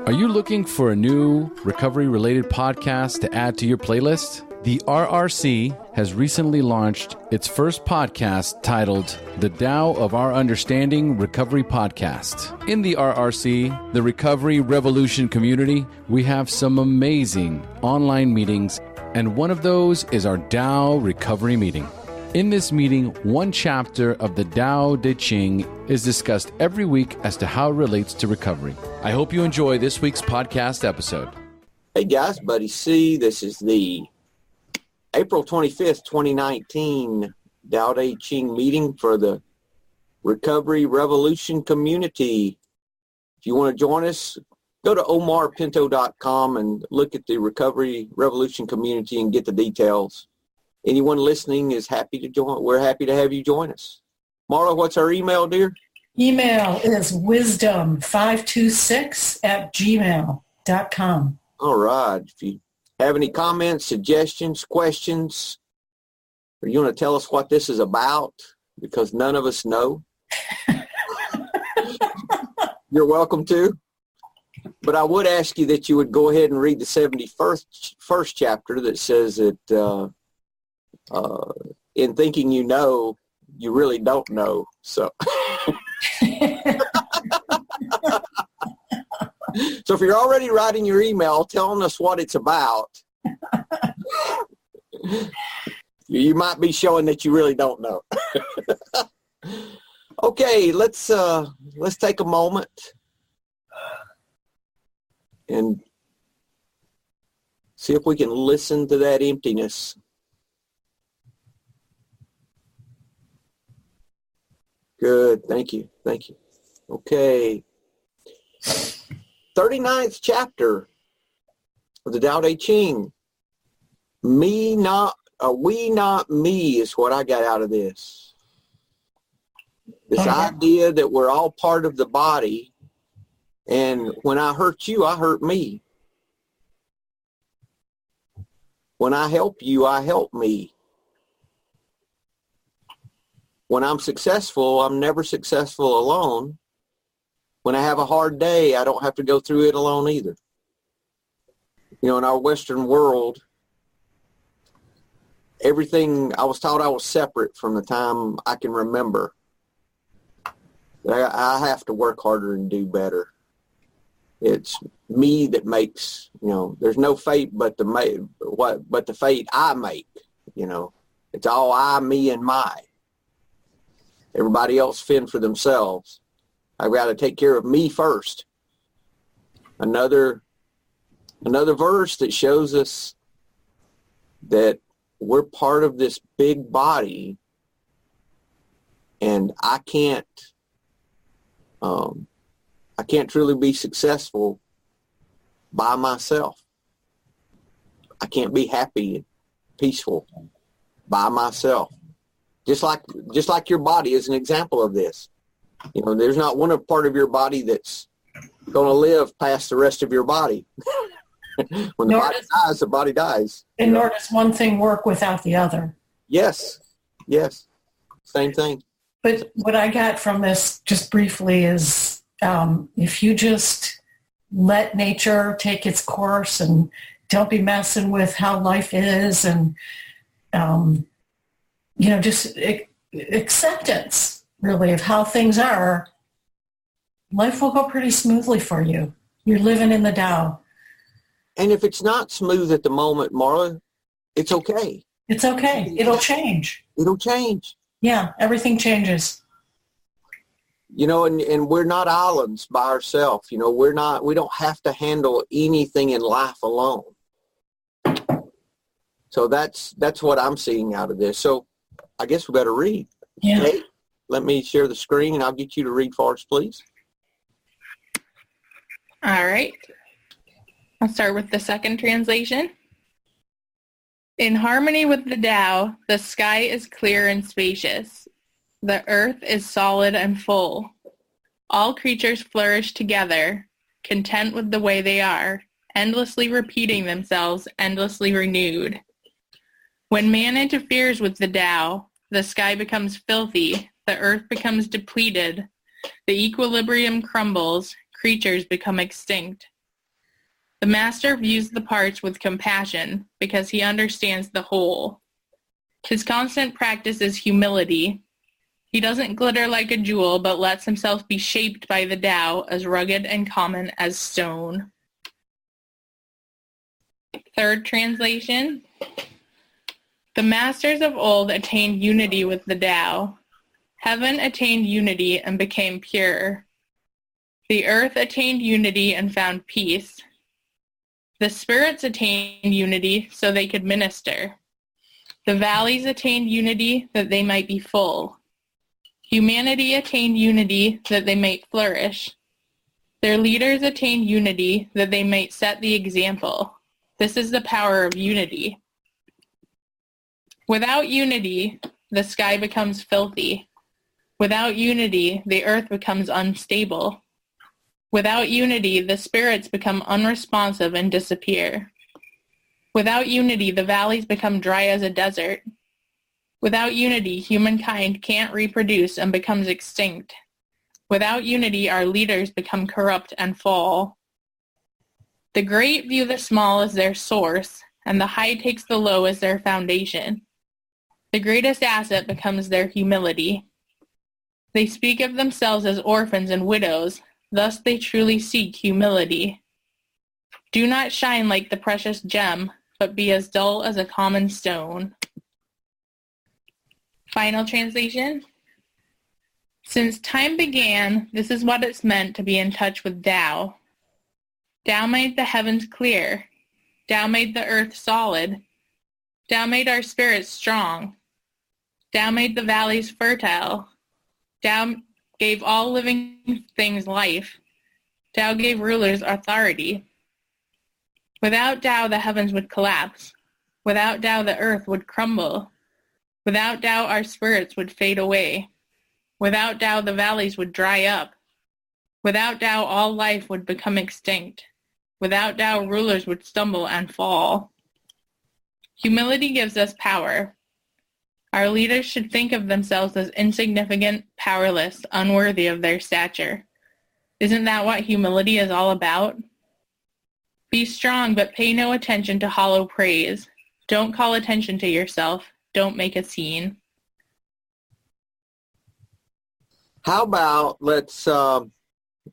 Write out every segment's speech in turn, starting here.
Are you looking for a new recovery-related podcast to add to your playlist? The RRC has recently launched its first podcast titled The Tao of Our Understanding Recovery Podcast. In the RRC, the Recovery Revolution Community, we have some amazing online meetings, and one of those is our Tao Recovery Meeting. In this meeting, one chapter of the Tao Te Ching is discussed every week as to how it relates to recovery. I hope you enjoy this week's podcast episode. Hey guys, Buddy C. This is the April 25th, 2019 Tao Te Ching meeting for the Recovery Revolution Community. If you want to join us, go to omarpinto.com and look at the Recovery Revolution Community and get the details. Anyone listening is happy to join. We're happy to have you join us. Marla, what's our email, dear? Email is wisdom526@gmail.com. All right. If you have any comments, suggestions, questions, or you want to tell us what this is about, because none of us know, you're welcome to. But I would ask you that you would go ahead and read the 71st chapter that says that in thinking you know, you really don't know. So, so if you're already writing your email telling us what it's about, you might be showing that you really don't know. Okay, let's take a moment and see if we can listen to that emptiness. Good. Thank you. Thank you. Okay. 39th chapter of the Tao Te Ching. We not me is what I got out of this. This idea that we're all part of the body, and when I hurt you, I hurt me. When I help you, I help me. When I'm successful, I'm never successful alone. When I have a hard day, I don't have to go through it alone either. You know, in our Western world, everything, I was taught I was separate from the time I can remember. I have to work harder and do better. It's me that makes, you know, there's no fate but the fate I make, you know. It's all I, me, and my. Everybody else fend for themselves. I've got to take care of me first. Another verse that shows us that we're part of this big body, and I can't truly be successful by myself. I can't be happy and peaceful by myself. Just like your body is an example of this. You know, there's not one part of your body that's going to live past the rest of your body. When the body dies, the body dies. And nor does one thing work without the other. Yes. Same thing. But what I got from this, just briefly, is if you just let nature take its course and don't be messing with how life is, and you know, just acceptance, really, of how things are, life will go pretty smoothly for you. You're living in the Tao. And if it's not smooth at the moment, Marla, it's okay. It's okay. It'll change. It'll change. Yeah, everything changes. You know, and we're not islands by ourselves. You know, we don't have to handle anything in life alone. So that's what I'm seeing out of this. So I guess we better read. Yeah. Hey, let me share the screen and I'll get you to read for us, please. All right. I'll start with the second translation. In harmony with the Tao, the sky is clear and spacious. The earth is solid and full. All creatures flourish together, content with the way they are, endlessly repeating themselves, endlessly renewed. When man interferes with the Tao, the sky becomes filthy, the earth becomes depleted, the equilibrium crumbles, creatures become extinct. The master views the parts with compassion because he understands the whole. His constant practice is humility. He doesn't glitter like a jewel, but lets himself be shaped by the Tao as rugged and common as stone. Third translation. The masters of old attained unity with the Tao. Heaven attained unity and became pure. The earth attained unity and found peace. The spirits attained unity so they could minister. The valleys attained unity that they might be full. Humanity attained unity that they might flourish. Their leaders attained unity that they might set the example. This is the power of unity. Without unity, the sky becomes filthy. Without unity, the earth becomes unstable. Without unity, the spirits become unresponsive and disappear. Without unity, the valleys become dry as a desert. Without unity, humankind can't reproduce and becomes extinct. Without unity, our leaders become corrupt and fall. The great view the small as their source, and the high takes the low as their foundation. The greatest asset becomes their humility. They speak of themselves as orphans and widows, thus they truly seek humility. Do not shine like the precious gem, but be as dull as a common stone. Final translation. Since time began, this is what it's meant to be in touch with Tao. Tao made the heavens clear. Tao made the earth solid. Tao made our spirits strong. Tao made the valleys fertile. Tao gave all living things life. Tao gave rulers authority. Without Tao, the heavens would collapse. Without Tao, the earth would crumble. Without Tao, our spirits would fade away. Without Tao, the valleys would dry up. Without Tao, all life would become extinct. Without Tao, rulers would stumble and fall. Humility gives us power. Our leaders should think of themselves as insignificant, powerless, unworthy of their stature. Isn't that what humility is all about? Be strong, but pay no attention to hollow praise. Don't call attention to yourself. Don't make a scene. How about a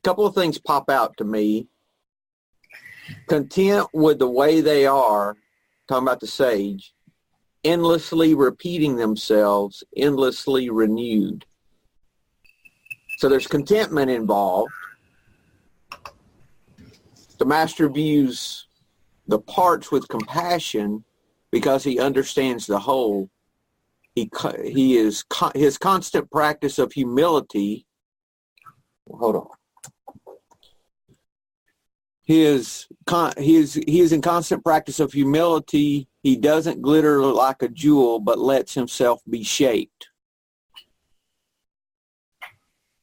couple of things pop out to me. Content with the way they are, talking about the sage, endlessly repeating themselves, endlessly renewed. So there's contentment involved. The master views the parts with compassion because he understands the whole. His constant practice of humility. Hold on. He is in constant practice of humility. He doesn't glitter like a jewel, but lets himself be shaped.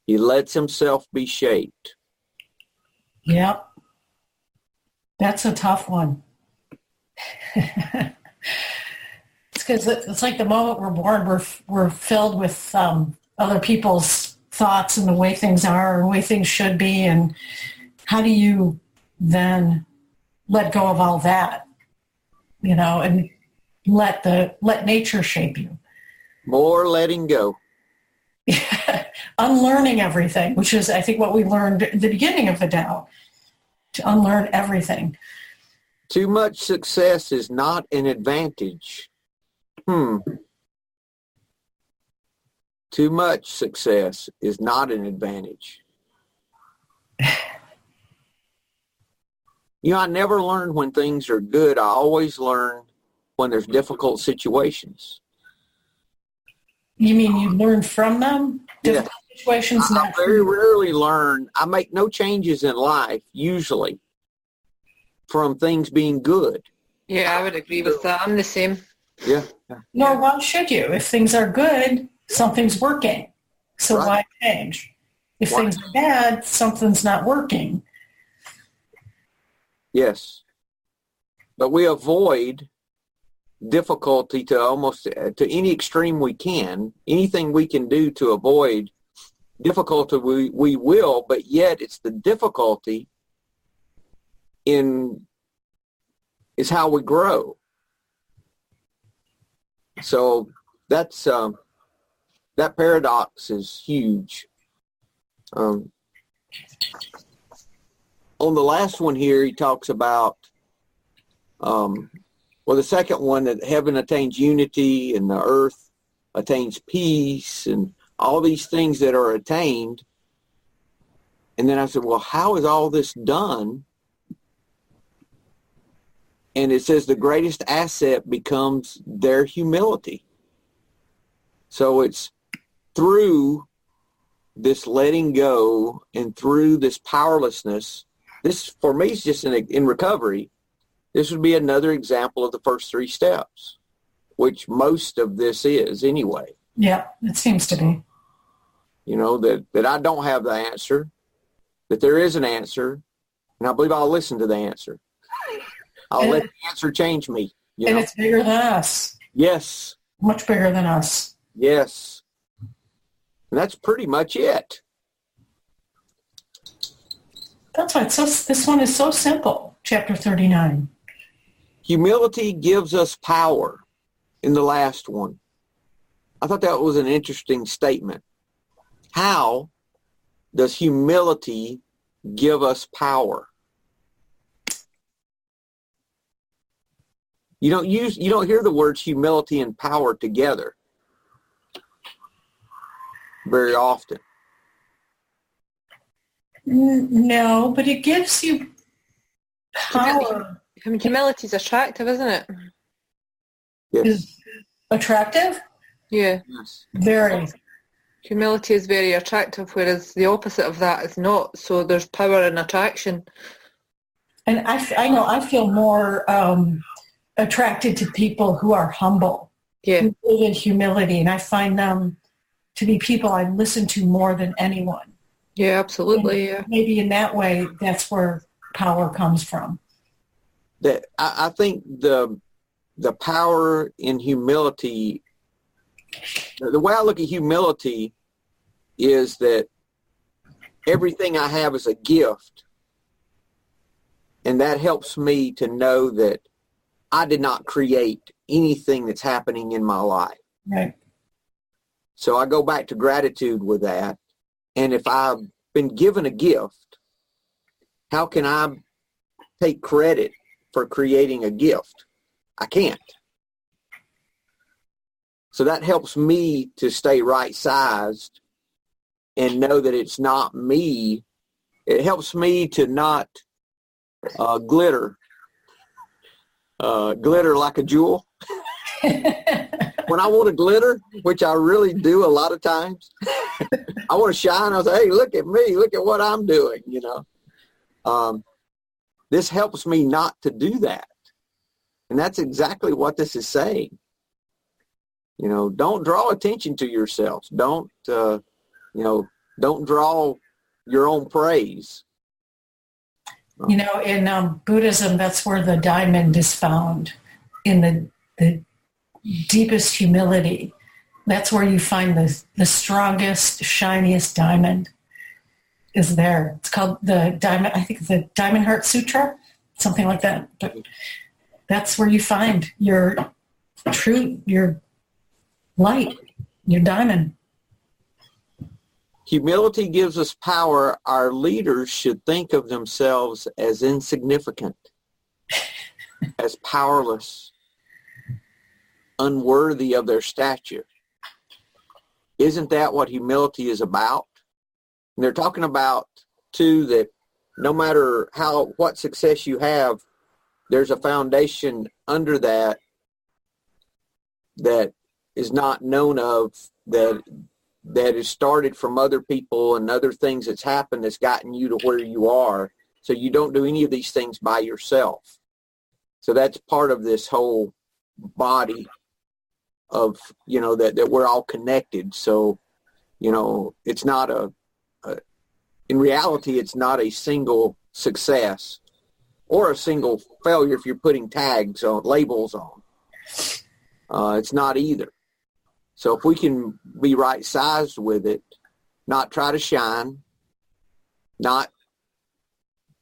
He lets himself be shaped. Yep. That's a tough one. It's because it's like the moment we're born, we're filled with other people's thoughts and the way things are and the way things should be. And how do you then let go of all that, and let nature shape you? More letting go. Unlearning everything, which is, I think, what we learned at the beginning of the Tao, to unlearn everything. Too much success is not an advantage. Too much success is not an advantage. I never learn when things are good. I always learn when there's difficult situations. You mean you learn from them? Difficult situations? I very rarely learn. I make no changes in life, usually, from things being good. Yeah, I would agree with that. I'm the same. Yeah. Nor why should you? If things are good, something's working. So why change? If things are bad, something's not working. Yes. But we avoid difficulty to any extreme we can. Anything we can do to avoid difficulty, we will, but yet it's the difficulty in is how we grow. So that's that paradox is huge. On the last one here, he talks about, the second one, that heaven attains unity and the earth attains peace and all these things that are attained. And then I said, well, how is all this done? And it says the greatest asset becomes their humility. So it's through this letting go and through this powerlessness. This, for me, is just in recovery. This would be another example of the first three steps, which most of this is anyway. Yeah, it seems to be. You know, that I don't have the answer, that there is an answer, and I believe I'll listen to the answer. I'll let the answer change me. And it's bigger than us. Yes. Much bigger than us. Yes. And that's pretty much it. That's why this one is so simple, chapter 39. Humility gives us power in the last one. I thought that was an interesting statement. How does humility give us power? You don't hear the words humility and power together very often. No, but it gives you power. I mean, humility is attractive, isn't it? Yes. Is attractive? Yeah. Yes. Very. Humility is very attractive, whereas the opposite of that is not. So there's power in attraction. And I know I feel more attracted to people who are humble, Yeah. who live in humility, and I find them to be people I listen to more than anyone. Yeah, absolutely. And yeah. maybe in that way, that's where power comes from. That I think the power in humility, the way I look at humility is that everything I have is a gift. And that helps me to know that I did not create anything that's happening in my life. Right. So I go back to gratitude with that. And if I've been given a gift, how can I take credit for creating a gift? I can't. So that helps me to stay right-sized and know that it's not me. It helps me to not glitter like a jewel. When I want to glitter, which I really do a lot of times, I want to shine. I say, hey, look at me. Look at what I'm doing, you know. This helps me not to do that. And that's exactly what this is saying. You know, don't draw attention to yourselves. Don't draw your own praise. You know, in Buddhism, that's where the diamond is found, in the deepest humility. That's where you find the strongest, shiniest diamond is there. It's called the diamond, I think the Diamond Heart Sutra, something like that. But that's where you find your light, your diamond. Humility gives us power. Our leaders should think of themselves as insignificant, as powerless, unworthy of their stature. Isn't that what humility is about? And they're talking about, too, that no matter what success you have, there's a foundation under that is not known of, that is started from other people and other things that's happened that's gotten you to where you are. So you don't do any of these things by yourself. So that's part of this whole body of, you know, that we're all connected. So, you know, it's not in reality, it's not a single success or a single failure if you're putting labels on. It's not either. So if we can be right-sized with it, not try to shine, not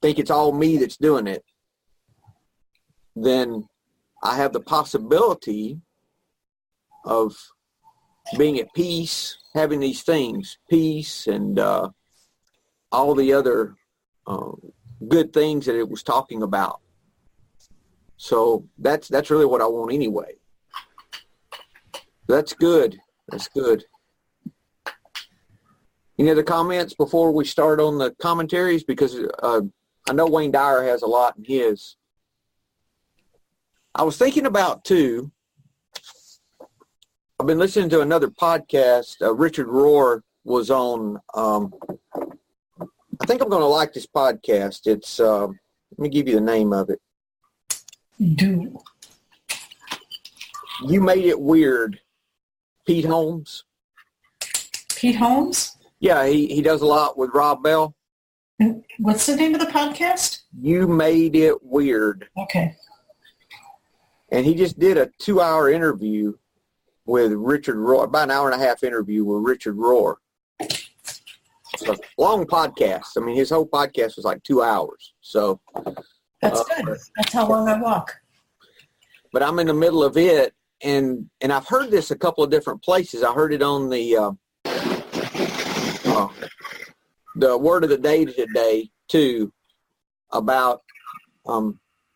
think it's all me that's doing it, then I have the possibility of being at peace, having these things, peace and all the other good things that it was talking about. So that's really what I want anyway. That's good. That's good. Any other comments before we start on the commentaries? Because I know Wayne Dyer has a lot in his. I was thinking about, too, I've been listening to another podcast. Richard Rohr was on. I think I'm going to like this podcast. It's, let me give you the name of it. Do. You Made It Weird. Pete Holmes. Pete Holmes? Yeah, he does a lot with Rob Bell. And what's the name of the podcast? You Made It Weird. Okay. And he just did a 2-hour interview with Richard Rohr, about an hour and a half interview with Richard Rohr. It's a long podcast. I mean, his whole podcast was like 2 hours. So that's good. That's how long I walk. But I'm in the middle of it, and I've heard this a couple of different places. I heard it on the Word of the Day today, too, about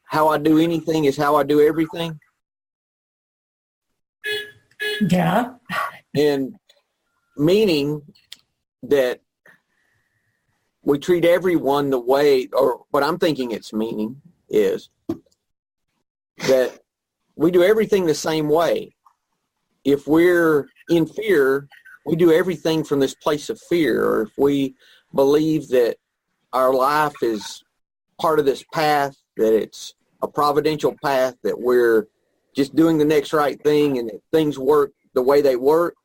how I do anything is how I do everything. Yeah. And meaning that we treat everyone the way, or what I'm thinking its meaning is that we do everything the same way. If we're in fear, we do everything from this place of fear. Or if we believe that our life is part of this path, that it's a providential path, that we're just doing the next right thing and that things work the way they work,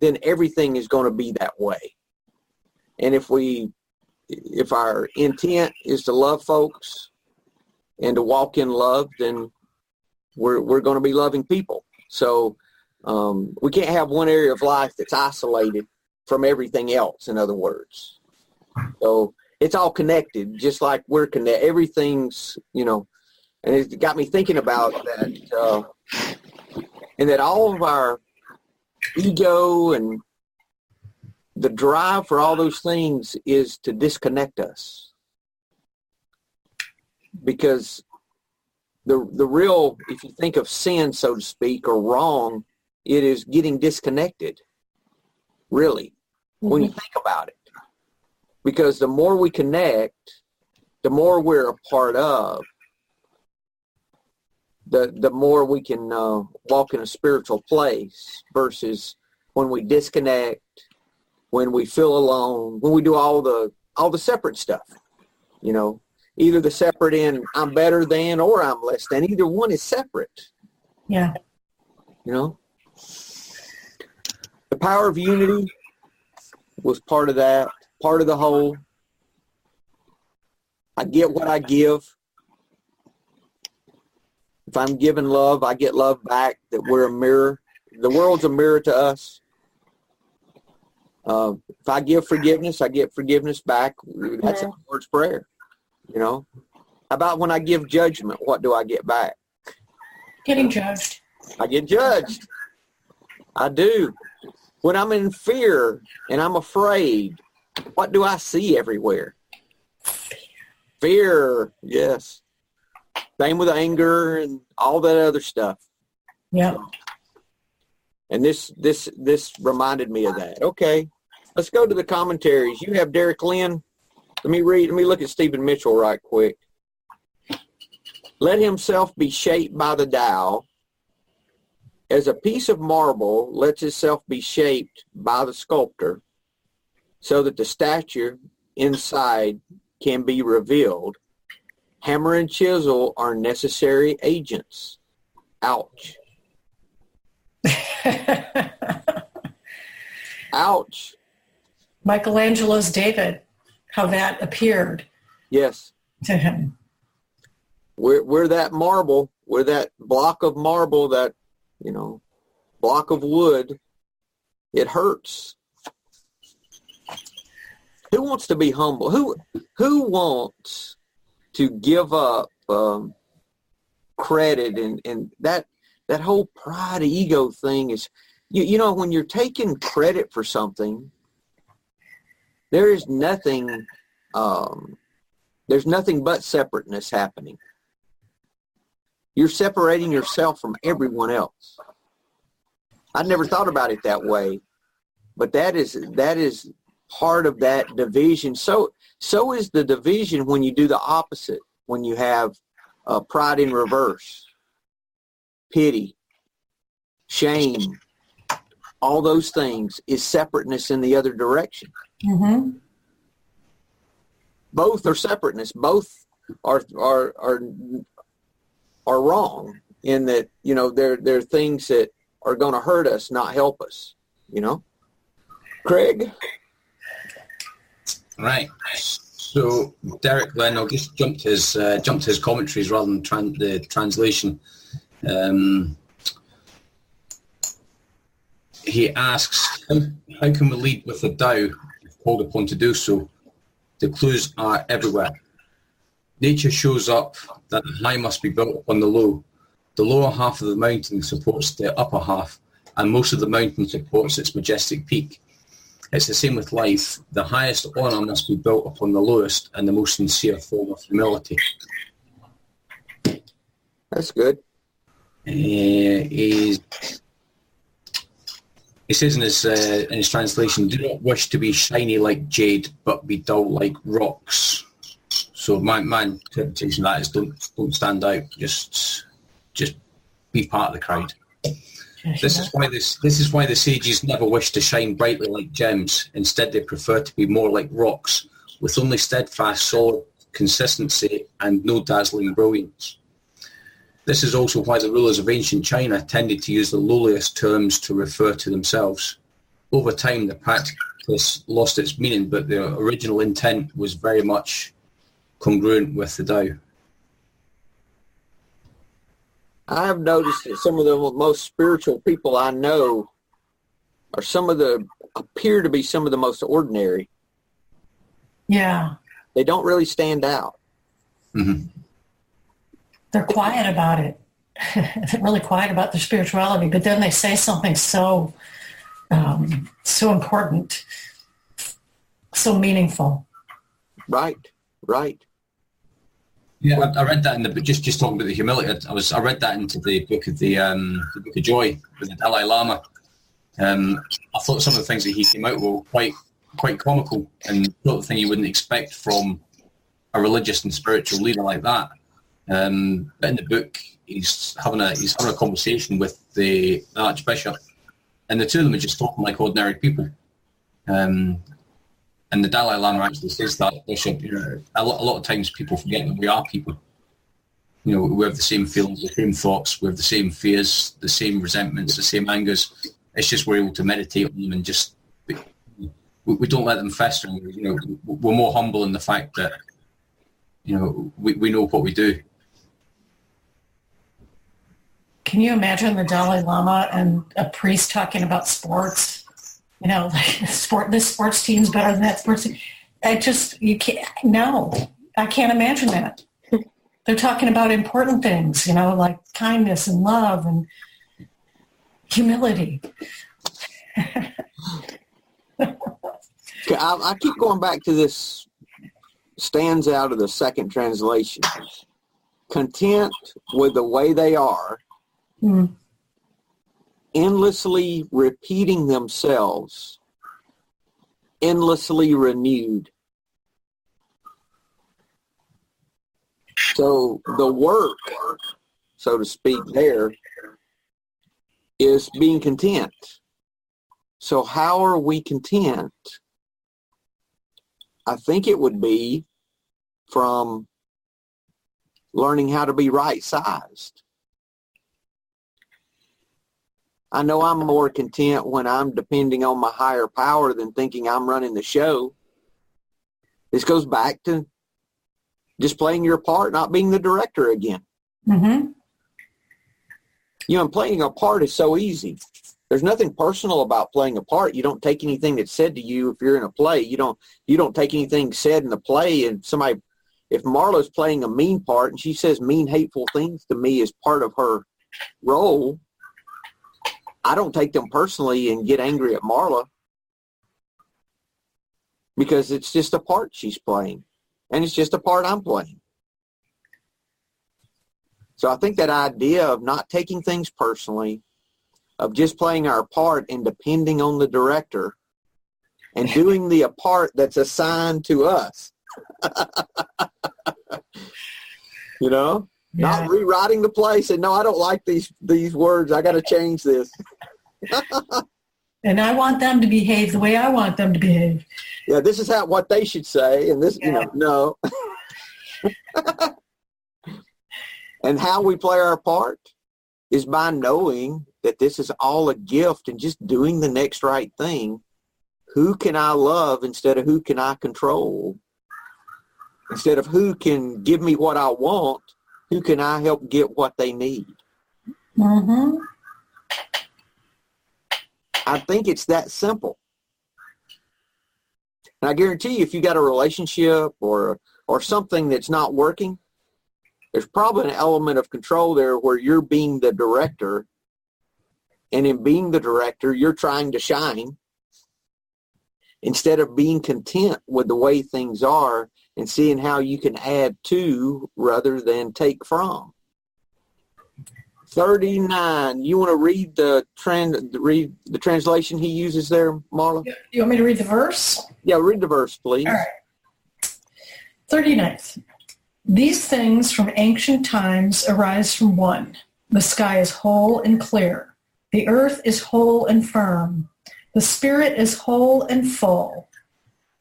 then everything is going to be that way. And if our intent is to love folks and to walk in love, then we're going to be loving people. So we can't have one area of life that's isolated from everything else, in other words. So it's all connected, just like we're connected. Everything's, and it got me thinking about that, and that all of our ego and the drive for all those things is to disconnect us. Because the real, if you think of sin, so to speak, or wrong, it is getting disconnected, really, when you think about it. Because the more we connect, the more we're a part of, the more we can walk in a spiritual place, versus when we disconnect, when we feel alone, when we do all the separate stuff. Either the separate in I'm better than or I'm less than. Either one is separate. Yeah. The power of unity was part of that, part of the whole. I get what I give. If I'm giving love, I get love back, that we're a mirror. The world's a mirror to us. If I give forgiveness, I get forgiveness back. That's the Lord's Prayer. How about when I give judgment, what do I get back? Getting judged. I get judged. I do. When I'm in fear and I'm afraid, what do I see everywhere? Fear, yes. Same with anger and all that other stuff. Yeah. And this reminded me of that. Okay, let's go to the commentaries. You have Derek Lynn. Let me look at Stephen Mitchell right quick. Let himself be shaped by the Tao. As a piece of marble lets itself be shaped by the sculptor, so that the statue inside can be revealed. Hammer and chisel are necessary agents. Ouch. Ouch. Michelangelo's David, how that appeared. Yes. To him. We're that marble. We're that block of marble, that, block of wood. It hurts. Who wants to be humble? Who wants to give up credit and that whole pride ego thing is, you know, when you're taking credit for something, there is nothing, there's nothing but separateness happening. You're separating yourself from everyone else. I never thought about it that way, but that is part of that division. So is the division when you do the opposite, when you have pride in reverse, pity, shame, all those things is separateness in the other direction. Mm-hmm. Both are separateness. Both are wrong in that, you know, they're things that are going to hurt us, not help us, you know. Craig? Right. So Derek then, I'll just jump to his commentaries rather than the translation. He asks, how can we lead with the Tao if called upon to do so? The clues are everywhere. Nature shows up that the high must be built upon the low. The lower half of the mountain supports the upper half, and most of the mountain supports its majestic peak. It's the same with life. The highest honour must be built upon the lowest and the most sincere form of humility. That's good. He says in his translation, do not wish to be shiny like jade, but be dull like rocks. So my interpretation of that is don't stand out, just be part of the crowd. This is why the sages never wish to shine brightly like gems. Instead, they prefer to be more like rocks, with only steadfast, solid consistency and no dazzling brilliance. This is also why the rulers of ancient China tended to use the lowliest terms to refer to themselves. Over time, the practice lost its meaning, but the original intent was very much congruent with the Tao. I have noticed that some of the most spiritual people I know appear to be some of the most ordinary. Yeah. They don't really stand out. Mm-hmm. They're quiet about it. They're really quiet about their spirituality, but then they say something so important, so meaningful. Right. Yeah, I read that in the book. Just talking about the humility. I read that into the book of the Book of Joy with the Dalai Lama. I thought some of the things that he came out were quite comical and not the thing you wouldn't expect from a religious and spiritual leader like that. But in the book, he's having a conversation with the Archbishop, and the two of them are just talking like ordinary people. And the Dalai Lama actually says that, Bishop, you know, a lot of times people forget that we are people. You know, we have the same feelings, the same thoughts, we have the same fears, the same resentments, the same angers. It's just we're able to meditate on them and just, we don't let them fester. You know, we're more humble in the fact that, you know, we know what we do. Can you imagine the Dalai Lama and a priest talking about sports? You know, like this sports team's better than that sports team. I can't imagine that. They're talking about important things, you know, like kindness and love and humility. I keep going back to this stands out of the second translation. Content with the way they are, endlessly repeating themselves, endlessly renewed. So the work, so to speak, there is being content. So how are we content? I think it would be from learning how to be right-sized. I know I'm more content when I'm depending on my higher power than thinking I'm running the show. This goes back to just playing your part, not being the director again. Mm-hmm. You know, and playing a part is so easy. There's nothing personal about playing a part. You don't take anything that's said to you if you're in a play. You don't take anything said in the play and somebody if Marla's playing a mean part and she says mean, hateful things to me as part of her role, I don't take them personally and get angry at Marla, because it's just a part she's playing, and it's just a part I'm playing. So I think that idea of not taking things personally, of just playing our part and depending on the director and doing the part that's assigned to us, you know, not rewriting the play, saying, no, I don't like these words. I got to change this. And I want them to behave the way I want them to behave. Yeah, this is what they should say, and this, no. And how we play our part is by knowing that this is all a gift and just doing the next right thing. Who can I love instead of who can I control? Instead of who can give me what I want, who can I help get what they need? Mm-hmm. I think it's that simple. And I guarantee you, if you got a relationship or something that's not working, there's probably an element of control there where you're being the director, and in being the director, you're trying to shine instead of being content with the way things are and seeing how you can add to rather than take from. 39. You want to read the translation he uses there, Marla? You want me to read the verse? Yeah, read the verse, please. All right. 39th. These things from ancient times arise from one. The sky is whole and clear. The earth is whole and firm. The spirit is whole and full.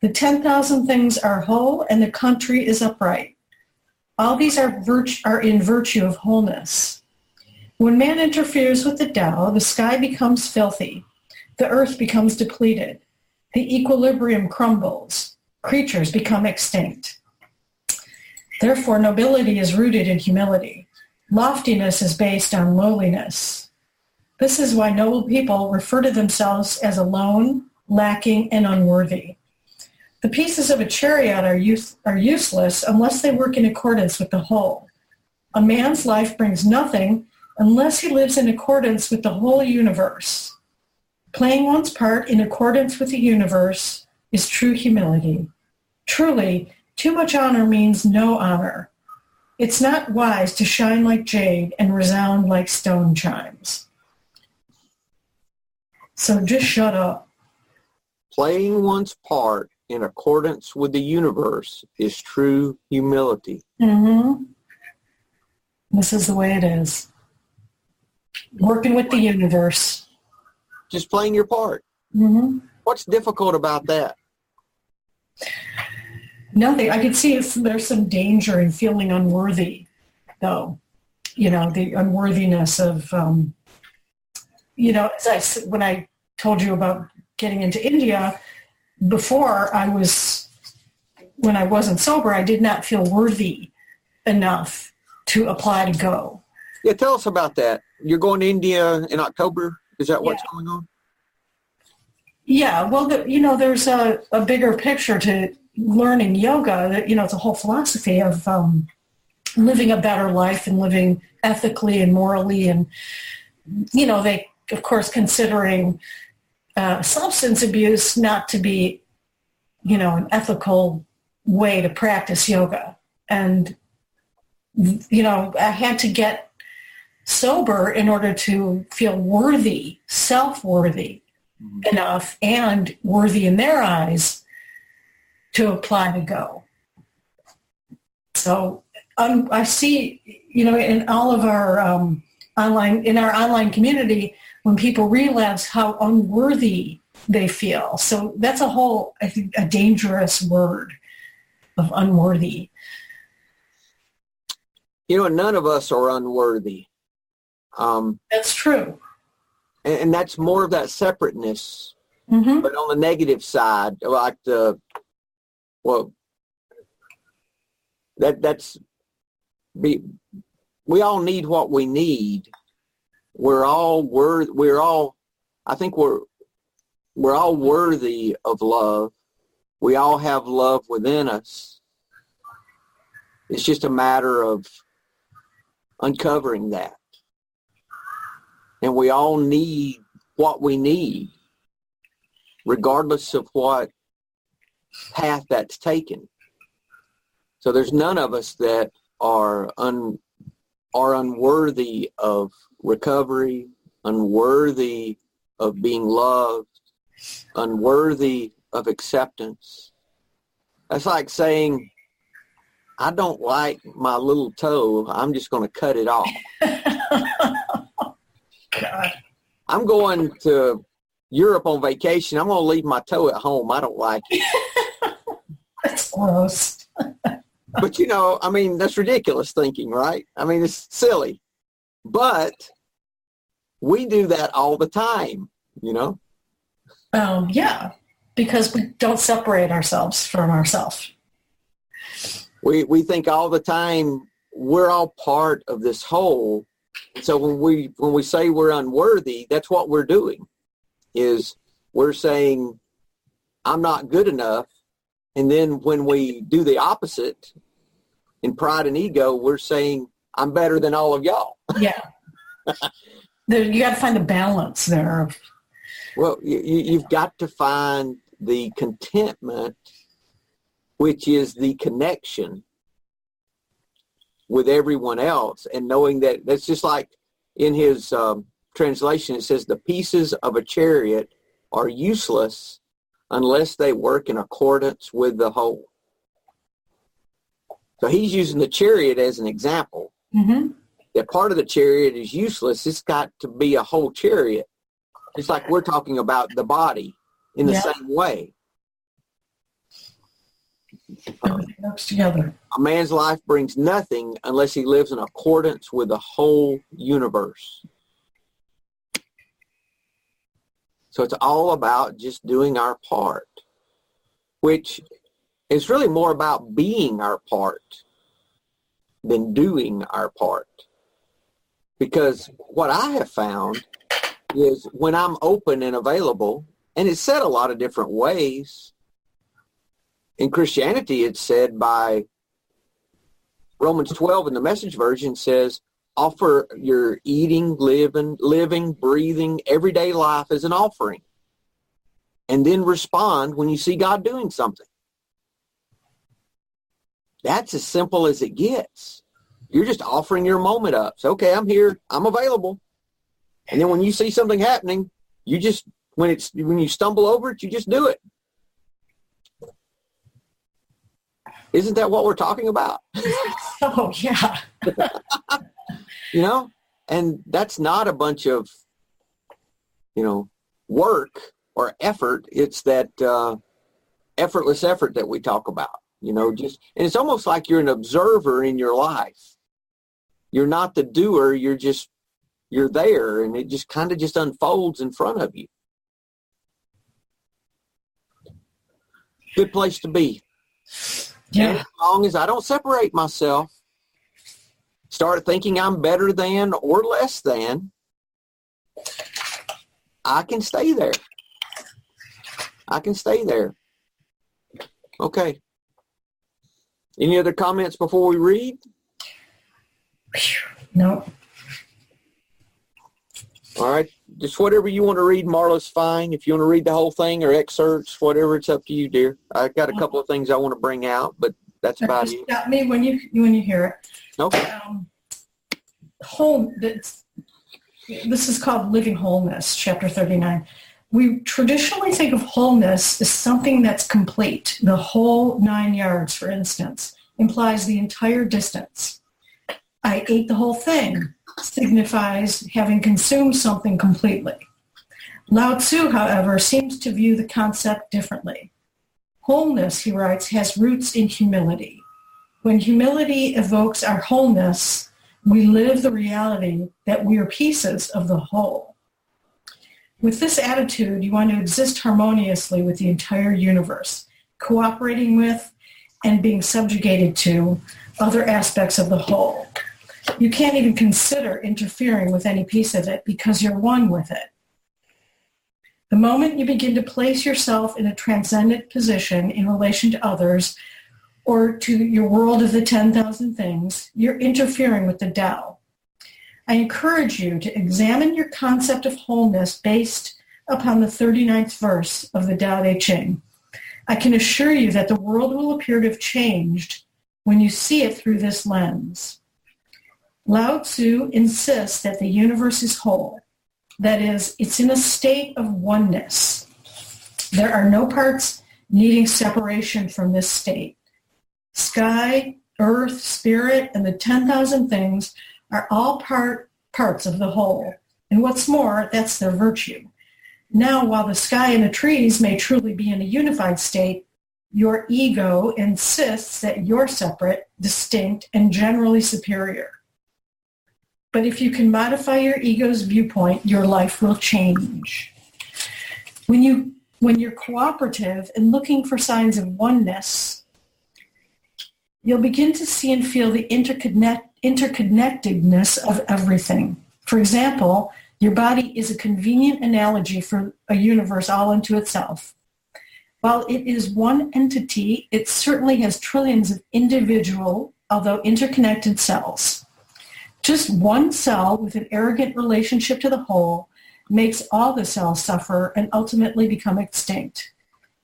The 10,000 things are whole, and the country is upright. All these are in virtue of wholeness. When man interferes with the Tao, the sky becomes filthy. The earth becomes depleted. The equilibrium crumbles. Creatures become extinct. Therefore, nobility is rooted in humility. Loftiness is based on lowliness. This is why noble people refer to themselves as alone, lacking, and unworthy. The pieces of a chariot are useless unless they work in accordance with the whole. A man's life brings nothing unless he lives in accordance with the whole universe. Playing one's part in accordance with the universe is true humility. Truly, too much honor means no honor. It's not wise to shine like jade and resound like stone chimes. So just shut up. Playing one's part in accordance with the universe is true humility. Mm-hmm. This is the way it is. Working with the universe. Just playing your part. Mm-hmm. What's difficult about that? Nothing. I could see if there's some danger in feeling unworthy, though. You know, the unworthiness of, when I told you about getting into India, before when I wasn't sober, I did not feel worthy enough to apply to go. Yeah, tell us about that. You're going to India in October? Is that what's going on? Yeah, well, there's a bigger picture to learning yoga. That it's a whole philosophy of living a better life and living ethically and morally, and they, of course, considering substance abuse not to be, an ethical way to practice yoga. And, I had to get sober in order to feel worthy, self-worthy enough and worthy in their eyes to apply to go. So I see, in all of our online community, when people realize how unworthy they feel. So that's I think, a dangerous word of unworthy. None of us are unworthy. That's true. And that's more of that separateness. Mm-hmm. But on the negative side, like we all need what we need. I think we're all worthy of love. We all have love within us. It's just a matter of uncovering that. And we all need what we need, regardless of what path that's taken. So there's none of us that are unworthy of recovery, unworthy of being loved, unworthy of acceptance. That's like saying, I don't like my little toe, I'm just going to cut it off. God. I'm going to Europe on vacation. I'm going to leave my toe at home. I don't like it. That's gross. But, you know, I mean, that's ridiculous thinking, right? I mean, it's silly. But we do that all the time, you know? Yeah, because we don't separate ourselves from ourselves. We think all the time we're all part of this whole. So when we say we're unworthy, that's what we're doing, is we're saying, I'm not good enough. And then when we do the opposite, in pride and ego, we're saying, I'm better than all of y'all. Yeah. You got to find a balance there. Well, you've got to find the contentment, which is the connection with everyone else, and knowing that that's just like in his translation, it says the pieces of a chariot are useless unless they work in accordance with the whole. So he's using the chariot as an example. Mm-hmm. That part of the chariot is useless. It's got to be a whole chariot. It's like we're talking about the body in the same way. Everything works together. A man's life brings nothing unless he lives in accordance with the whole universe. So it's all about just doing our part, which is really more about being our part than doing our part. Because what I have found is when I'm open and available, and it's said a lot of different ways. In Christianity, it's said by Romans 12 in the Message version says, offer your eating, living, breathing, everyday life as an offering. And then respond when you see God doing something. That's as simple as it gets. You're just offering your moment up. So, okay, I'm here. I'm available. And then when you see something happening, you just, when you stumble over it, you just do it. Isn't that what we're talking about? Oh, yeah. You know, and that's not a bunch of, work or effort. It's that effortless effort that we talk about, and it's almost like you're an observer in your life. You're not the doer. You're there, and it just kind of just unfolds in front of you. Good place to be. Yeah. And as long as I don't separate myself, start thinking I'm better than or less than, I can stay there. Okay. Any other comments before we read? No. All right. Just whatever you want to read, Marla's fine. If you want to read the whole thing or excerpts, whatever, it's up to you, dear. I've got a couple of things I want to bring out, but that's about it. Got me when you hear it. Okay. This is called Living Wholeness, Chapter 39. We traditionally think of wholeness as something that's complete. The whole 9 yards, for instance, implies the entire distance. I ate the whole thing signifies having consumed something completely. Lao Tzu, however, seems to view the concept differently. Wholeness, he writes, has roots in humility. When humility evokes our wholeness, we live the reality that we are pieces of the whole. With this attitude, you want to exist harmoniously with the entire universe, cooperating with and being subjugated to other aspects of the whole. You can't even consider interfering with any piece of it because you're one with it. The moment you begin to place yourself in a transcendent position in relation to others, or to your world of the 10,000 things, you're interfering with the Tao. I encourage you to examine your concept of wholeness based upon the 39th verse of the Tao Te Ching. I can assure you that the world will appear to have changed when you see it through this lens. Lao Tzu insists that the universe is whole. That is, it's in a state of oneness. There are no parts needing separation from this state. Sky, earth, spirit, and the 10,000 things are all parts of the whole. And what's more, that's their virtue. Now, while the sky and the trees may truly be in a unified state, your ego insists that you're separate, distinct, and generally superior. But if you can modify your ego's viewpoint, your life will change. When you're cooperative and looking for signs of oneness, you'll begin to see and feel the interconnectedness of everything. For example, your body is a convenient analogy for a universe all unto itself. While it is one entity, it certainly has trillions of individual, although interconnected cells. Just one cell with an arrogant relationship to the whole makes all the cells suffer and ultimately become extinct.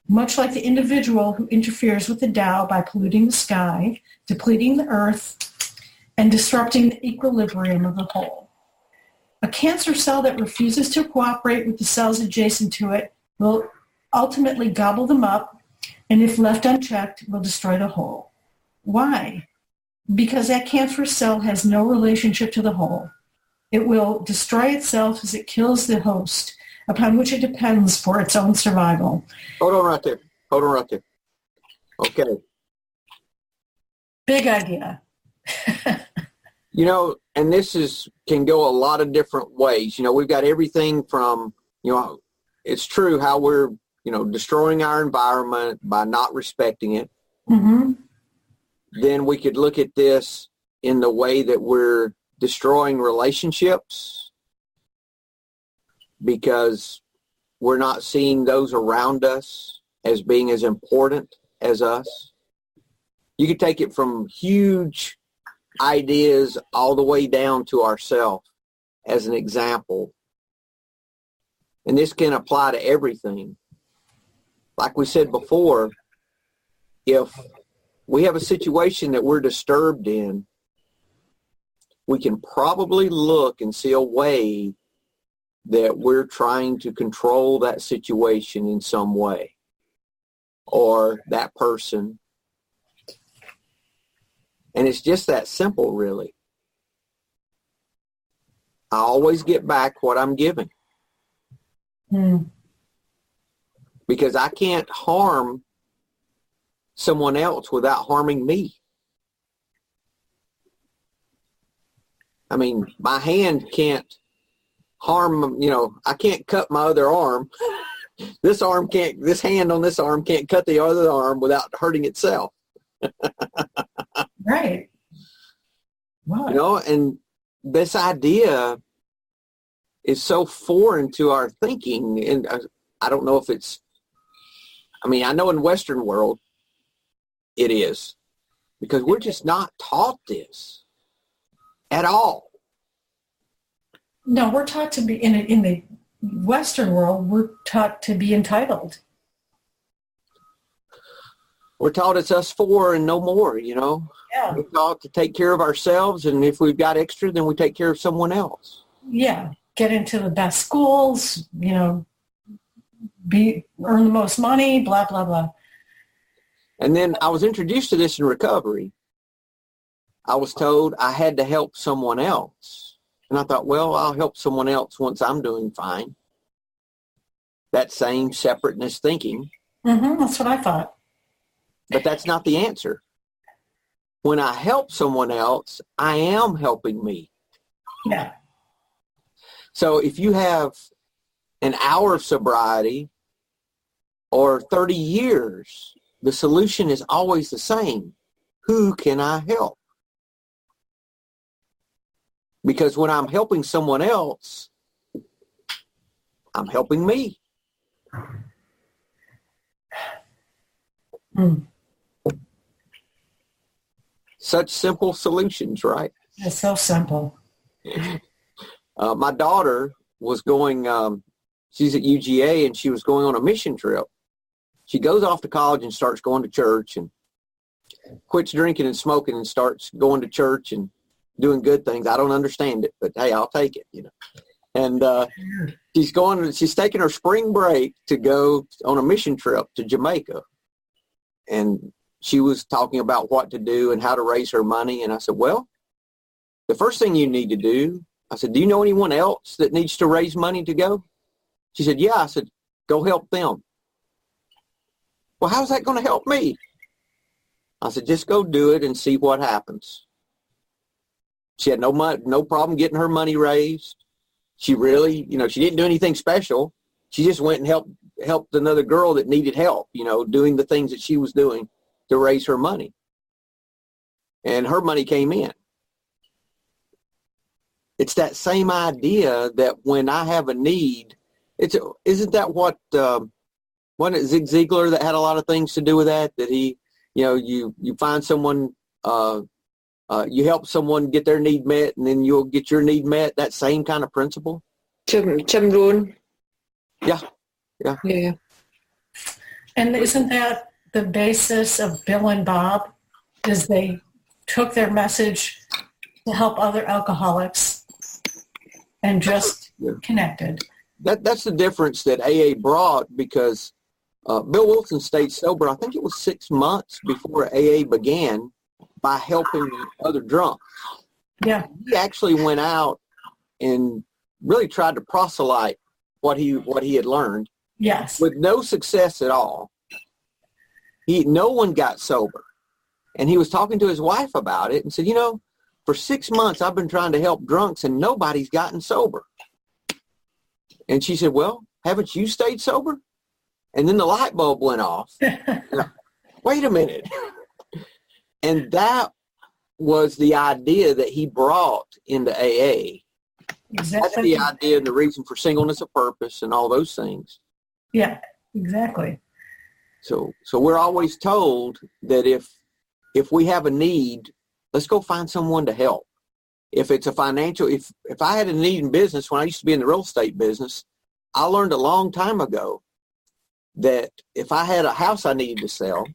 Much like the individual who interferes with the Tao by polluting the sky, depleting the earth, and disrupting the equilibrium of the whole. A cancer cell that refuses to cooperate with the cells adjacent to it will ultimately gobble them up, and if left unchecked, will destroy the whole. Why? Because that cancer cell has no relationship to the whole. It will destroy itself as it kills the host, upon which it depends for its own survival. Hold on right there. Okay. Big idea. And this can go a lot of different ways. We've got everything from, it's true how we're, destroying our environment by not respecting it. Mm-hmm. Then we could look at this in the way that we're destroying relationships because we're not seeing those around us as being as important as us. You could take it from huge ideas all the way down to ourselves as an example. And this can apply to everything. Like we said before, if we have a situation that we're disturbed in, we can probably look and see a way that we're trying to control that situation in some way or that person. And it's just that simple, really. I always get back what I'm giving. Because I can't harm someone else without harming me. I mean, my hand can't harm, I can't cut my other arm. This hand on this arm can't cut the other arm without hurting itself. Right. Wow. And this idea is so foreign to our thinking. And I don't know if I know in Western world it is, because we're just not taught this at all. No, we're taught to be, in the Western world, we're taught to be entitled. We're taught it's us four and no more, Yeah. We're taught to take care of ourselves, and if we've got extra, then we take care of someone else. Yeah. Get into the best schools, earn the most money, blah, blah, blah. And then I was introduced to this in recovery. I was told I had to help someone else. And I thought, well, I'll help someone else once I'm doing fine. That same separateness thinking. That's what I thought. But that's not the answer. When I help someone else, I am helping me. Yeah. So if you have an hour of sobriety or 30 years, the solution is always the same. Who can I help? Because when I'm helping someone else, I'm helping me. Such simple solutions, right? It's so simple. My daughter was going, she's at UGA, and she was going on a mission trip. She goes off to college and starts going to church and quits drinking and smoking and starts going to church and doing good things. I don't understand it, but hey, I'll take it, And she's taking her spring break to go on a mission trip to Jamaica. And she was talking about what to do and how to raise her money. And I said, well, the first thing you need to do, I said, do you know anyone else that needs to raise money to go? She said, yeah. I said, go help them. Well, how's that going to help me? I said, just go do it and see what happens. She had no problem getting her money raised. She really, she didn't do anything special. She just went and helped another girl that needed help, doing the things that she was doing to raise her money. And her money came in. It's that same idea that when I have a need, isn't that what wasn't it Zig Ziglar that had a lot of things to do with that? That he, you find someone, you help someone get their need met, and then you'll get your need met. That same kind of principle. Jim Rohn. Yeah. And isn't that the basis of Bill and Bob? Is they took their message to help other alcoholics and just connected. That's the difference that AA brought, because Bill Wilson stayed sober, I think it was 6 months before AA began, by helping other drunks. Yeah. He actually went out and really tried to proselyte what he had learned. Yes. With no success at all. No one got sober. And he was talking to his wife about it and said, for 6 months I've been trying to help drunks and nobody's gotten sober. And she said, well, haven't you stayed sober? And then the light bulb went off. Wait a minute. And that was the idea that he brought into AA. Exactly. That's the idea and the reason for singleness of purpose and all those things. Yeah, exactly. So we're always told that if we have a need, let's go find someone to help. If it's a financial, if I had a need in business when I used to be in the real estate business, I learned a long time ago that if I had a house I needed to sell,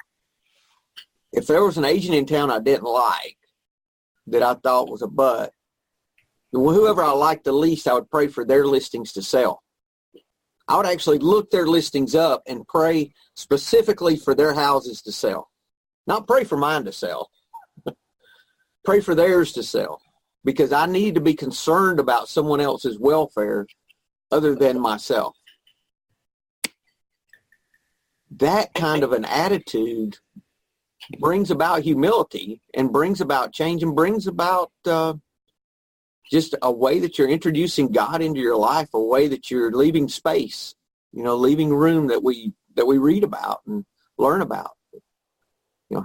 if there was an agent in town I didn't like, that I thought was a butt, whoever I liked the least, I would pray for their listings to sell. I would actually look their listings up and pray specifically for their houses to sell. Not pray for mine to sell. Pray for theirs to sell. Because I need to be concerned about someone else's welfare other than myself. That kind of an attitude brings about humility and brings about change and brings about just a way that you're introducing God into your life, a way that you're leaving space, leaving room that we read about and learn about.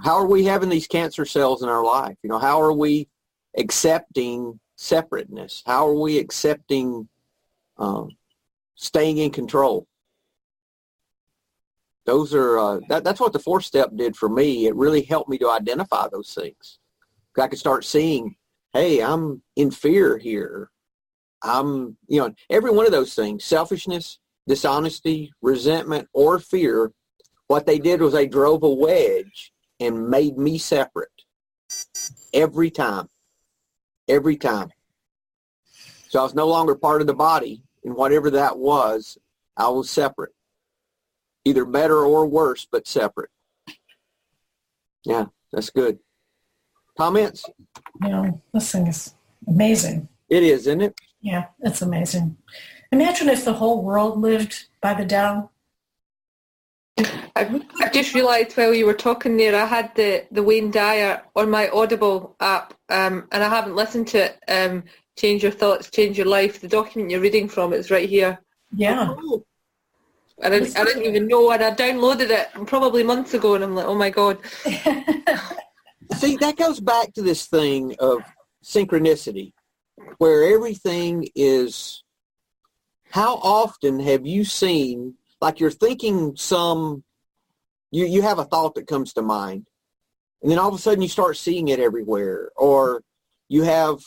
How are we having these cancer cells in our life? How are we accepting separateness? How are we accepting staying in control? Those are that's what the 4-step did for me. It really helped me to identify those things. I could start seeing, hey, I'm in fear here. I'm, every one of those things, selfishness, dishonesty, resentment, or fear, what they did was they drove a wedge and made me separate every time. Every time. So I was no longer part of the body, and whatever that was, I was separate. Either better or worse, but separate. Yeah, that's good. Comments? This thing is amazing. It is, isn't it? Yeah, it's amazing. Imagine if the whole world lived by the Tao. I just realised while you were talking there, I had the Wayne Dyer on my Audible app, and I haven't listened to it. Change Your Thoughts, Change Your Life. The document you're reading from is right here. Yeah. Oh. I didn't even know, and I downloaded it probably months ago, and I'm like, oh my God. See, that goes back to this thing of synchronicity, where everything is, how often have you seen, like you're thinking you have a thought that comes to mind, And then all of a sudden you start seeing it everywhere. Or you have,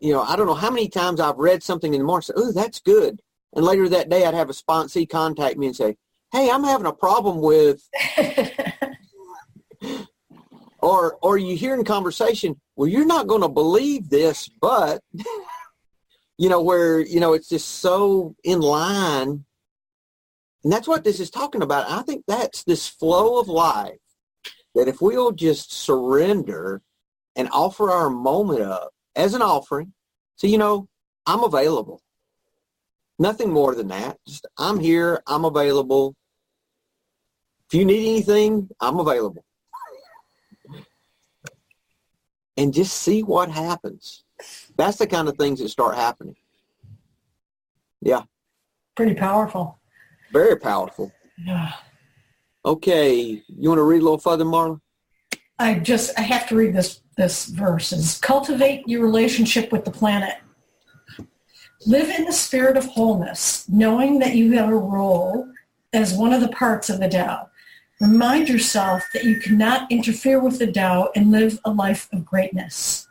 I don't know how many times I've read something in the morning and say, oh, that's good. And later that day I'd have a sponsee contact me and say, hey, I'm having a problem with, or you hear in conversation, well, you're not going to believe this, but, where, it's just so in line. And that's what this is talking about. I think that's this flow of life that if we'll just surrender and offer our moment up as an offering, so, I'm available. Nothing more than that. Just, I'm here. I'm available. If you need anything, I'm available. And just see what happens. That's the kind of things that start happening. Yeah. Pretty powerful. Very powerful. Yeah. Okay. You want to read a little further, Marla? I have to read this verse. Is cultivate your relationship with the planet. Live in the spirit of wholeness, knowing that you have a role as one of the parts of the Tao. Remind yourself that you cannot interfere with the Tao and live a life of greatness.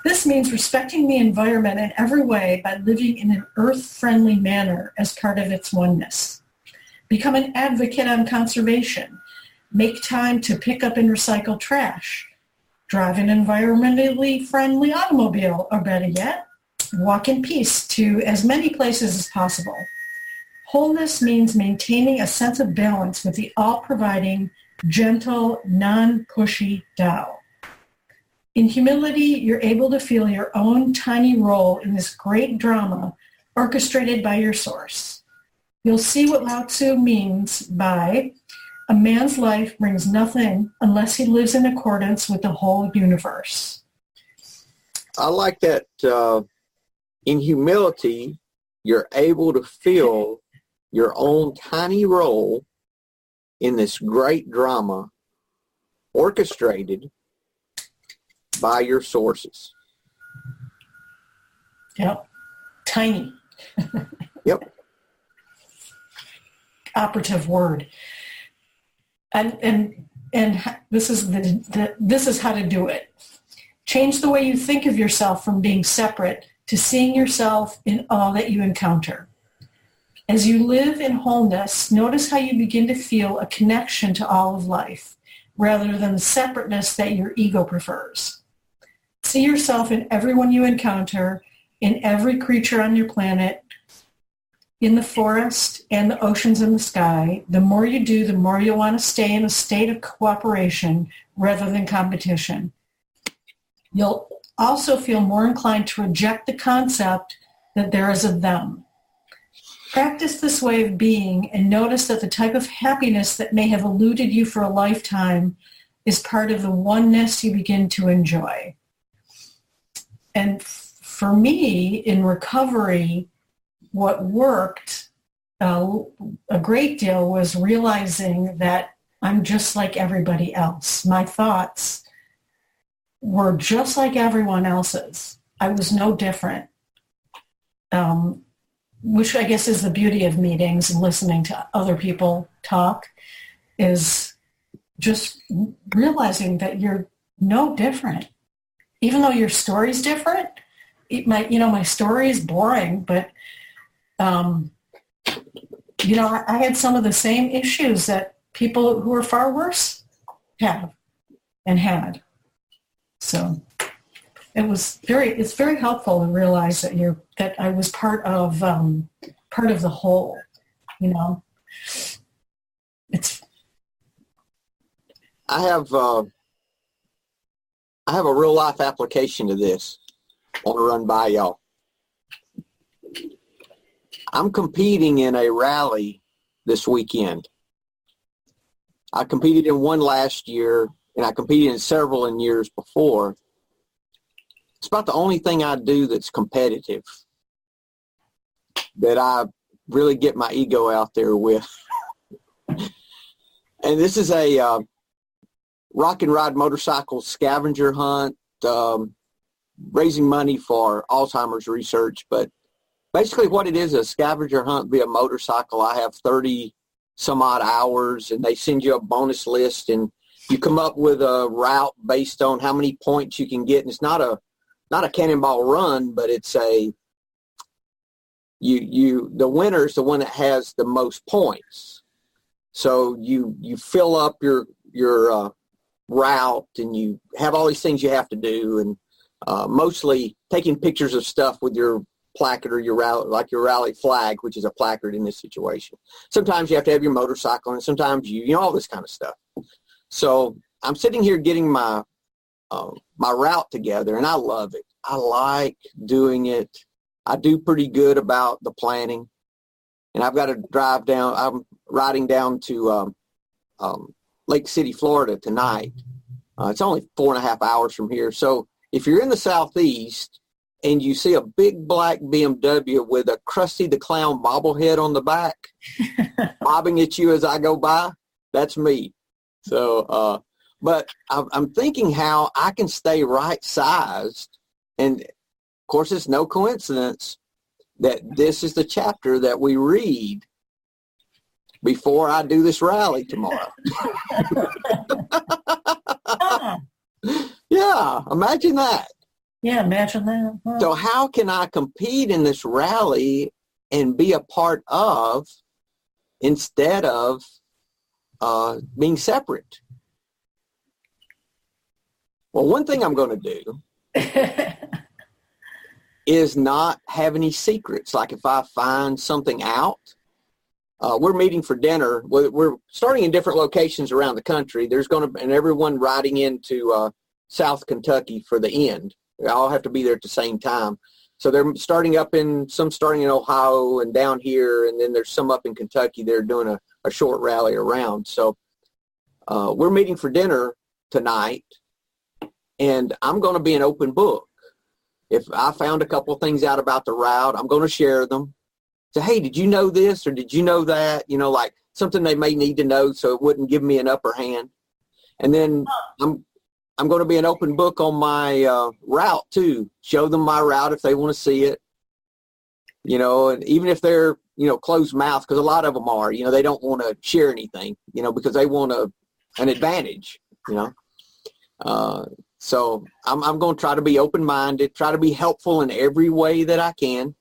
This means respecting the environment in every way by living in an earth-friendly manner as part of its oneness. Become an advocate on conservation. Make time to pick up and recycle trash. Drive an environmentally friendly automobile, or better yet, walk in peace to as many places as possible. Wholeness means maintaining a sense of balance with the all-providing, gentle, non-pushy Tao. In humility, you're able to feel your own tiny role in this great drama orchestrated by your source. You'll see what Lao Tzu means by a man's life brings nothing unless he lives in accordance with the whole universe. I like that in humility, you're able to feel your own tiny role in this great drama orchestrated by your sources. Yep. Tiny. Yep. Operative word. And this is this is how to do it. Change the way you think of yourself from being separate to seeing yourself in all that you encounter. As you live in wholeness, notice how you begin to feel a connection to all of life, rather than the separateness that your ego prefers. See yourself in everyone you encounter, in every creature on your planet, in the forest and the oceans and the sky. The more you do, the more you'll want to stay in a state of cooperation rather than competition. You'll also feel more inclined to reject the concept that there is a them. Practice this way of being and notice that the type of happiness that may have eluded you for a lifetime is part of the oneness you begin to enjoy. And for me, in recovery, what worked a great deal was realizing that I'm just like everybody else. My thoughts were just like everyone else's. I was no different. Which I guess is the beauty of meetings and listening to other people talk, is just realizing that you're no different. Even though your story's different, my story is boring, but, I had some of the same issues that people who are far worse have and had. So it's very helpful to realize that I was part of the whole, I have a real life application to this. I want to run by y'all. I'm competing in a rally this weekend. I competed in one last year, and I competed in several in years before. It's about the only thing I do that's competitive, that I really get my ego out there with. And this is a rock and ride motorcycle scavenger hunt, raising money for Alzheimer's research. But basically what it is, a scavenger hunt via motorcycle. I have 30 some odd hours, and they send you a bonus list, and you come up with a route based on how many points you can get. And it's not a cannonball run, but it's the winner is the one that has the most points. So you fill up your route, and you have all these things you have to do, and mostly taking pictures of stuff with your placard or your route, like your rally flag, which is a placard in this situation. Sometimes you have to have your motorcycle, and sometimes you know, all this kind of stuff. So I'm sitting here getting my route together, and I love it. I like doing it. I do pretty good about the planning, and I've got to drive down. I'm riding down to Lake City, Florida tonight. It's only 4.5 hours from here. So if you're in the Southeast and you see a big black BMW with a Krusty the Clown bobblehead on the back, bobbing at you as I go by, that's me. So, but I'm thinking how I can stay right-sized. And, of course, it's no coincidence that this is the chapter that we read before I do this rally tomorrow. Yeah, imagine that. Yeah, imagine that. Huh. So how can I compete in this rally and be a part of instead of being separate? Well, one thing I'm going to do is not have any secrets. Like if I find something out, we're meeting for dinner. We're starting in different locations around the country. There's going to, and everyone riding into South Kentucky for the end. They all have to be there at the same time. So they're starting in Ohio and down here, and then there's some up in Kentucky. They're doing a short rally around. So we're meeting for dinner tonight, and I'm going to be an open book. If I found a couple of things out about the route, I'm going to share them. Say, hey, did you know this or did you know that? You know, like something they may need to know so it wouldn't give me an upper hand. And then I'm going to be an open book on my route too. Show them my route if they want to see it. You know, and even if they're, closed mouth, because a lot of them are, they don't want to share anything, because they want an advantage, So I'm going to try to be open-minded, try to be helpful in every way that I can.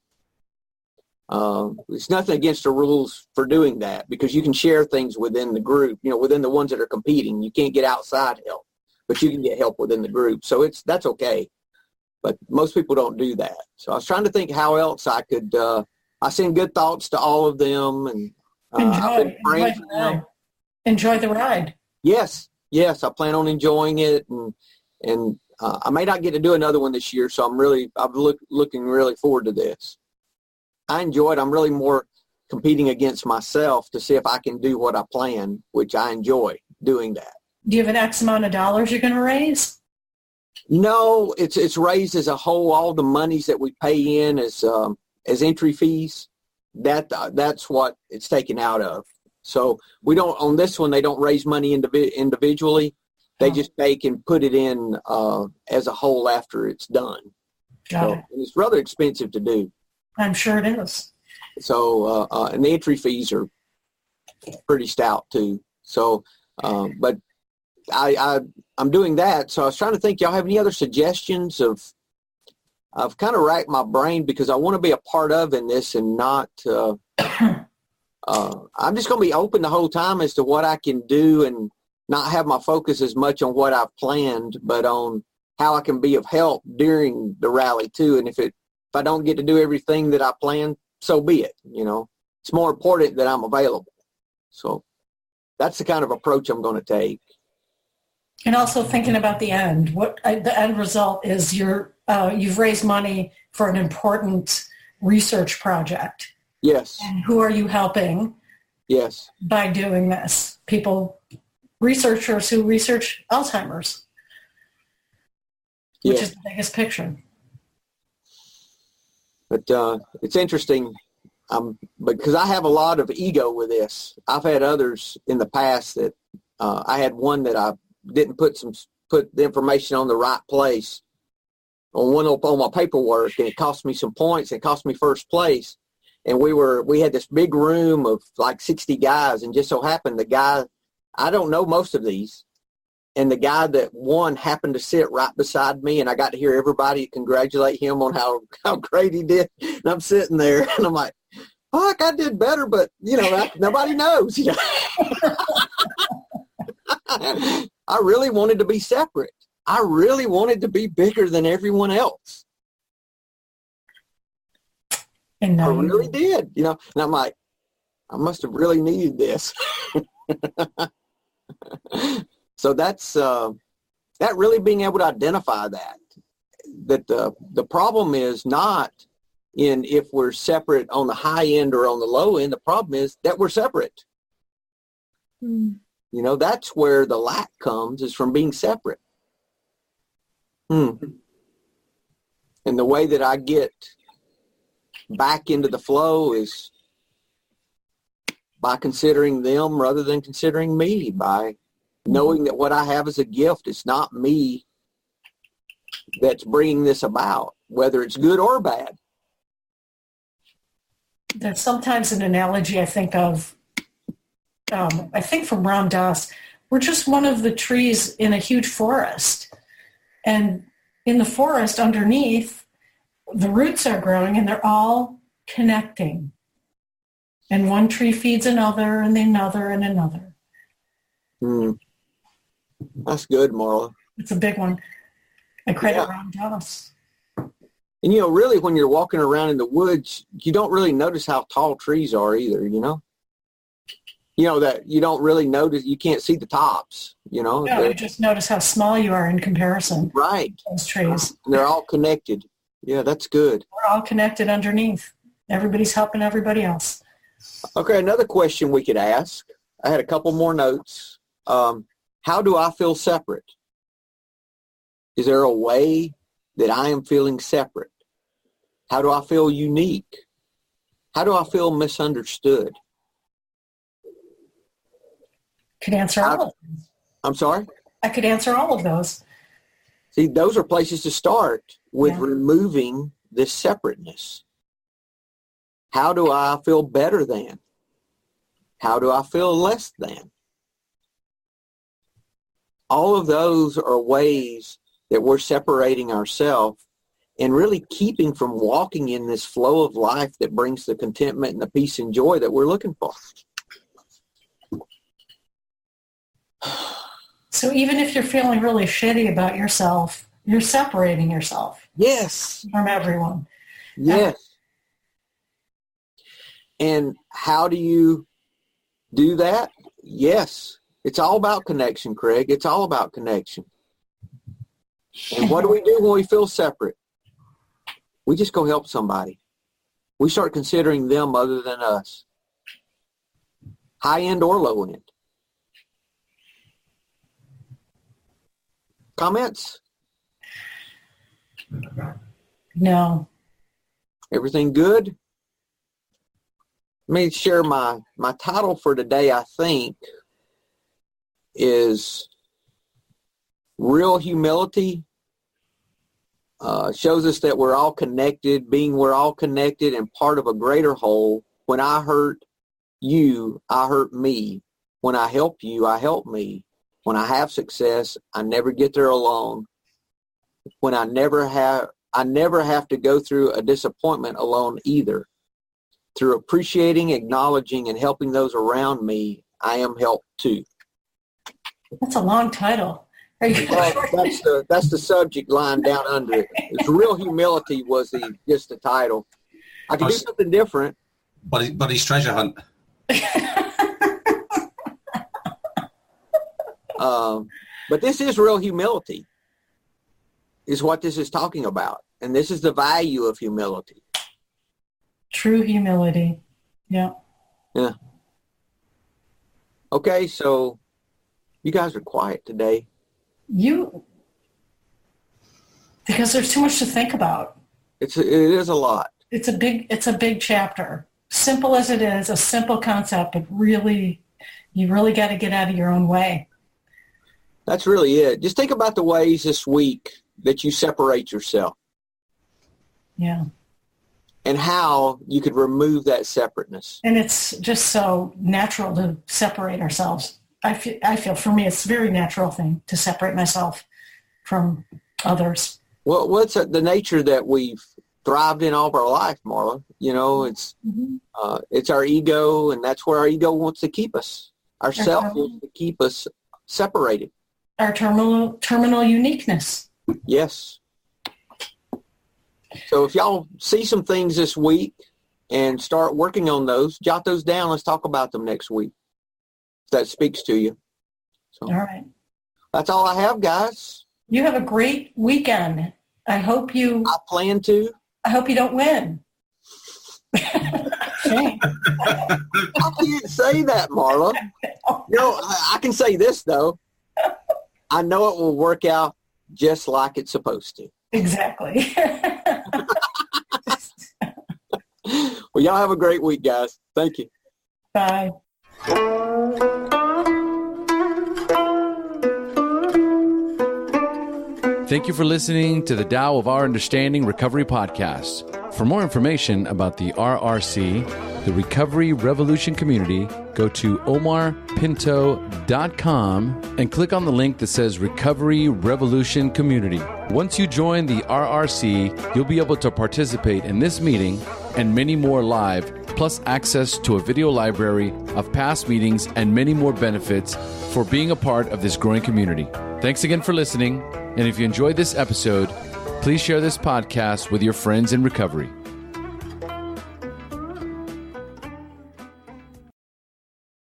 It's nothing against the rules for doing that, because you can share things within the group, within the ones that are competing. You can't get outside help, but you can get help within the group. So that's okay. But most people don't do that. So I was trying to think how else I could, I send good thoughts to all of them, and enjoy the ride. Yes. I plan on enjoying it, and I may not get to do another one this year. So I'm looking really forward to this. I enjoy it. I'm really more competing against myself to see if I can do what I plan, which I enjoy doing that. Do you have an X amount of dollars you're going to raise? No, it's raised as a whole. All the monies that we pay in as entry fees, that's what it's taken out of. So we don't, on this one, they don't raise money individually. They just take and put it in as a whole after it's done. Got it. And it's rather expensive to do. I'm sure it is. So, and the entry fees are pretty stout too. So, but I'm doing that. So I was trying to think, y'all have any other suggestions I've kind of racked my brain because I want to be a part of in this and not, I'm just going to be open the whole time as to what I can do and not have my focus as much on what I've planned, but on how I can be of help during the rally too. And if I don't get to do everything that I planned, so be it. It's more important that I'm available. So that's the kind of approach I'm going to take. And also thinking about the end. What the end result is you've raised money for an important research project. Yes. And who are you helping? Yes. By doing this? Researchers who research Alzheimer's, which is the biggest picture. But it's interesting because I have a lot of ego with this. I've had others in the past that I had one that I didn't put the information on the right place on my paperwork, and it cost me some points. It cost me first place, and we had this big room of like 60 guys, and just so happened the guy, I don't know most of these, and the guy that won happened to sit right beside me, and I got to hear everybody congratulate him on how great he did. And I'm sitting there, and I'm like, fuck, I did better, but, nobody knows. I really wanted to be separate. I really wanted to be bigger than everyone else. And I really did, and I'm like, I must have really needed this. So that's that really being able to identify that the problem is not in if we're separate on the high end or on the low end. The problem is that we're separate. That's where the lack comes, is from being separate. And the way that I get back into the flow is by considering them rather than considering me, by knowing that what I have is a gift. It's not me that's bringing this about, whether it's good or bad. There's sometimes an analogy I think of, I think from Ram Dass. We're just one of the trees in a huge forest. And in the forest underneath, the roots are growing and they're all connecting. And one tree feeds another and another and another. That's good, Marla. It's a big one. I credit Ram Dass. And, really, when you're walking around in the woods, you don't really notice how tall trees are either, that you don't really notice, you can't see the tops, No, you just notice how small you are in comparison. Right. Those trees. And they're all connected. Yeah, that's good. We're all connected underneath. Everybody's helping everybody else. Okay, another question we could ask. I had a couple more notes. How do I feel separate? Is there a way that I am feeling separate? How do I feel unique? How do I feel misunderstood? Could answer all of those. I'm sorry? I could answer all of those. See, those are places to start with removing this separateness. How do I feel better than? How do I feel less than? All of those are ways that we're separating ourselves and really keeping from walking in this flow of life that brings the contentment and the peace and joy that we're looking for. So even if you're feeling really shitty about yourself, you're separating yourself. Yes. From everyone. Yes. And how do you do that? Yes. It's all about connection, Craig. It's all about connection. And what do we do when we feel separate? We just go help somebody. We start considering them other than us. High end or low end. Comments? No. Everything good? Let me share my title for today, I think, is Real Humility. Shows us that we're all connected, we're all connected and part of a greater whole. When I hurt you, I hurt me. When I help you, I help me. When I have success, I never get there alone. When I never have to go through a disappointment alone either. Through appreciating, acknowledging, and helping those around me, I am helped too. That's a long title. Well, that's the subject line down under it. It's Real Humility was just the title. I could do something different. Buddy's treasure hunt. But this is real humility, is what this is talking about. And this is the value of humility. True humility. Yeah. Yeah. Okay, so you guys are quiet today. Because there's too much to think about. It is a lot. It's a big chapter. Simple as it is, a simple concept, but you really got to get out of your own way. That's really it. Just think about the ways this week that you separate yourself. Yeah. And how you could remove that separateness. And it's just so natural to separate ourselves. I feel for me, it's a very natural thing to separate myself from others. Well, what's the nature that we've thrived in all of our life, Marla? You know, it's our ego, and that's where our ego wants to keep us. Our self wants to keep us separated. Our terminal uniqueness. Yes. So if y'all see some things this week and start working on those, jot those down. Let's talk about them next week. If that speaks to you. So, all right. That's all I have, guys. You have a great weekend. I plan to. I hope you don't win. I can't say that, Marla. You know, I can say this, though. I know it will work out just like it's supposed to. Exactly. Well, y'all have a great week, guys. Thank you. Bye. Thank you for listening to the Tao of Our Understanding Recovery Podcast. For more information about the RRC, the Recovery Revolution Community, go to omarpinto.com and click on the link that says Recovery Revolution Community. Once you join the RRC, you'll be able to participate in this meeting and many more live, plus access to a video library of past meetings and many more benefits for being a part of this growing community. Thanks again for listening. And if you enjoyed this episode, please share this podcast with your friends in recovery.